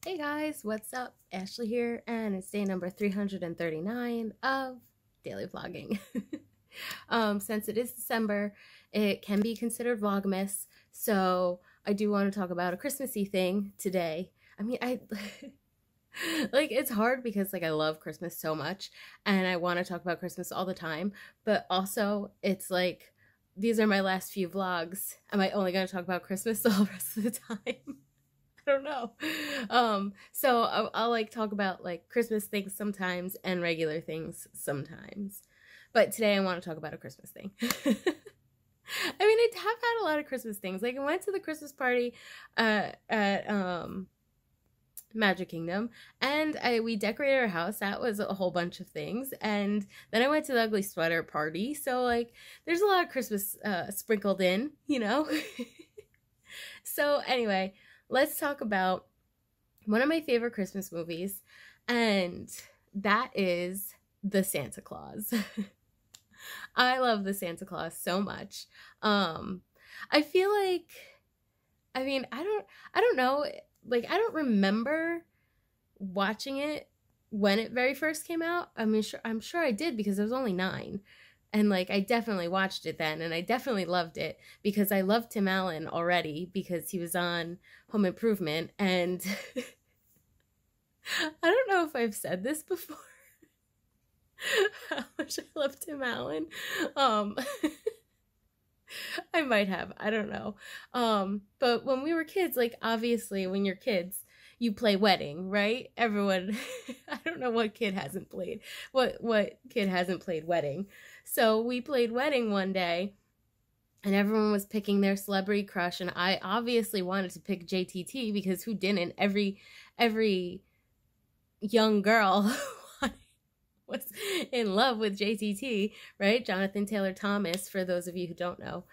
Hey guys, what's up? Ashley here, and it's day number 339 of daily vlogging. Since it is December, it can be considered Vlogmas, so I do want to talk about a Christmassy thing today. I like it's hard because I love Christmas so much, and I want to talk about Christmas all the time, but also it's like these are my last few vlogs. Am I only going to talk about Christmas the whole rest of the time? I don't know. So I'll talk about Christmas things sometimes and regular things sometimes. But today I want to talk about a Christmas thing. I have had a lot of Christmas things. I went to the Christmas party at Magic Kingdom, and we decorated our house. That was a whole bunch of things. And then I went to the Ugly Sweater party. So there's a lot of Christmas sprinkled in, you know. So anyway, let's talk about one of my favorite Christmas movies, and that is The Santa Claus. I love The Santa Claus so much. I feel like, I don't know, I don't remember watching it when it very first came out. I'm sure I did because I was only 9. And I definitely watched it then, and I definitely loved it because I loved Tim Allen already because he was on Home Improvement. And I don't know if I've said this before, how much I love Tim Allen. I might have, I don't know. But when we were kids, obviously when you're kids, you play wedding, right? Everyone, I don't know what kid hasn't played wedding. So we played wedding one day, and everyone was picking their celebrity crush, and I obviously wanted to pick JTT because who didn't? Every young girl was in love with JTT, right? Jonathan Taylor Thomas, for those of you who don't know.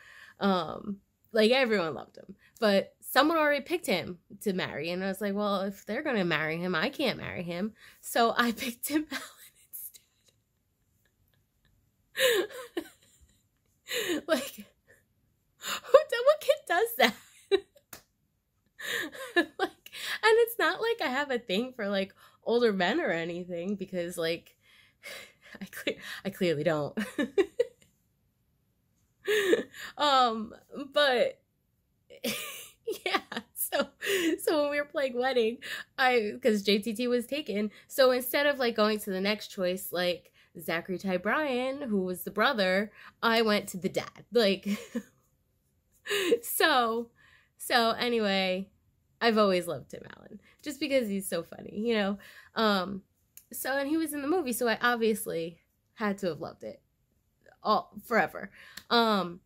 Everyone loved him, but someone already picked him to marry, and I was like, well, if they're gonna marry him, I can't marry him, so I picked Tim Allen instead. What kid does that? And it's not like I have a thing for older men or anything, because I clearly don't. But yeah, so when we were playing wedding, because JTT was taken, so instead of going to the next choice, Zachary Ty Bryan, who was the brother, I went to the dad. So anyway, I've always loved Tim Allen just because he's so funny, you know. And he was in the movie, so I obviously had to have loved it all forever. I'm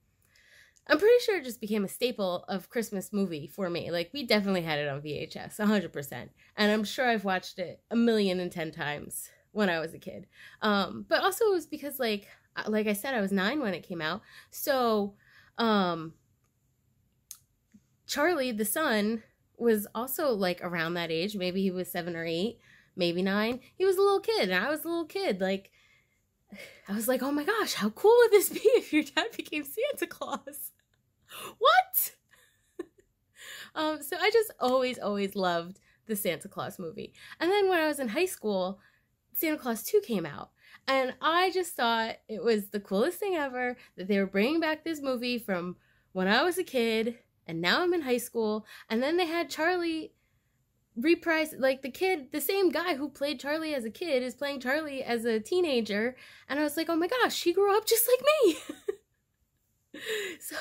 pretty sure it just became a staple of Christmas movie for me. We definitely had it on VHS, 100%. And I'm sure I've watched it 1,010,000 times when I was a kid. But also it was because, like I said, I was 9 when it came out. So, Charlie, the son, was also, around that age. Maybe he was 7 or 8, maybe 9. He was a little kid, and I was a little kid. I was like, oh my gosh, how cool would this be if your dad became Santa Claus? What? So I just always loved the Santa Claus movie. And then when I was in high school, Santa Claus 2 came out. And I just thought it was the coolest thing ever that they were bringing back this movie from when I was a kid, and now I'm in high school. And then they had Charlie reprise, the same guy who played Charlie as a kid is playing Charlie as a teenager. And I was like, oh my gosh, he grew up just like me. So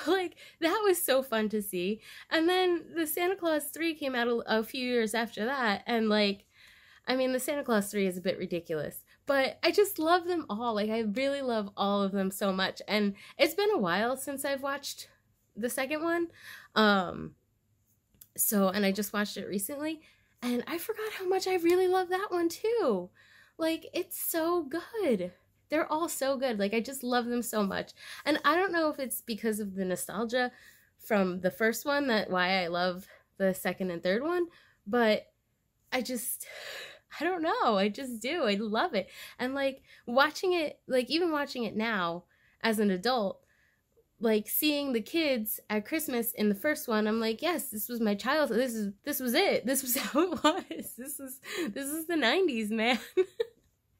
that was so fun to see. And then the Santa Claus 3 came out a few years after that, and the Santa Claus 3 is a bit ridiculous, but I just love them all. I really love all of them so much. And it's been a while since I've watched the second one. And I just watched it recently, and I forgot how much I really love that one too. It's so good. They're all so good. I just love them so much. And I don't know if it's because of the nostalgia from the first one that why I love the second and third one, but I don't know. I just do. I love it. And watching it, even watching it now as an adult, like seeing the kids at Christmas in the first one, I'm like, yes, this was my childhood. This was it. This was how it was. This is the 90s, man. It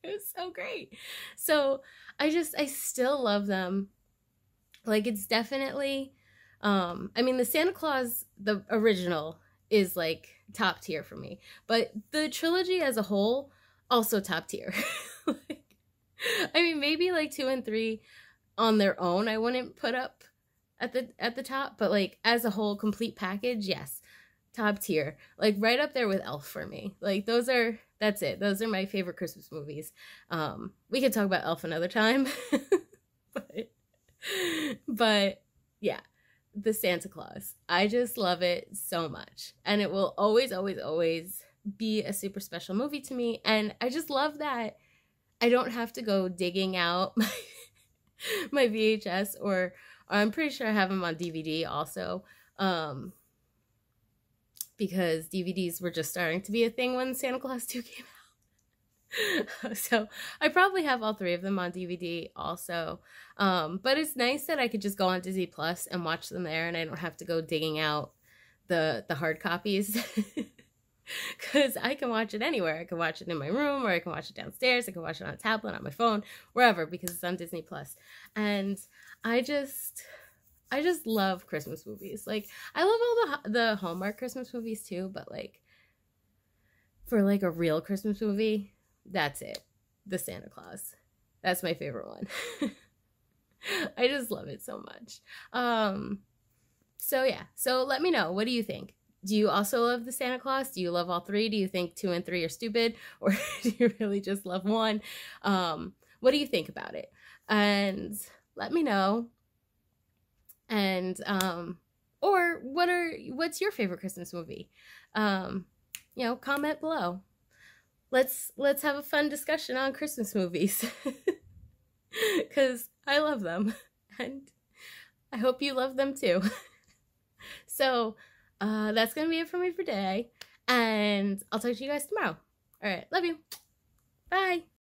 was so great. So I still love them. Like, it's definitely, I mean, the Santa Claus, the original, is like top tier for me, but the trilogy as a whole, also top tier. Like, I mean, maybe like 2 and 3 on their own I wouldn't put up at the top, but like as a whole complete package, yes, top tier. Like right up there with Elf for me. Like that's it. Those are my favorite Christmas movies. We could talk about Elf another time. but yeah, the Santa Claus. I just love it so much. And it will always, always, always be a super special movie to me. And I just love that I don't have to go digging out my VHS, or I'm pretty sure I have them on DVD also, because DVDs were just starting to be a thing when Santa Claus 2 came out. So I probably have all 3 of them on DVD also, but it's nice that I could just go on Disney Plus and watch them there, and I don't have to go digging out the hard copies. Because I can watch it anywhere. I can watch it in my room, or I can watch it downstairs. I can watch it on a tablet, on my phone, wherever, because it's on Disney Plus. And I just love Christmas movies. Like, I love all the Hallmark Christmas movies too, but like, for like a real Christmas movie, that's it. The Santa Claus. That's my favorite one. I just love it so much. So yeah. So let me know. What do you think? Do you also love the Santa Claus? Do you love all 3? Do you think 2 and 3 are stupid? Or do you really just love 1? What do you think about it? And let me know. And, or what's your favorite Christmas movie? You know, comment below. Let's have a fun discussion on Christmas movies. 'Cause I love them. And I hope you love them too. So, that's going to be it for me for today. And I'll talk to you guys tomorrow. All right. Love you. Bye.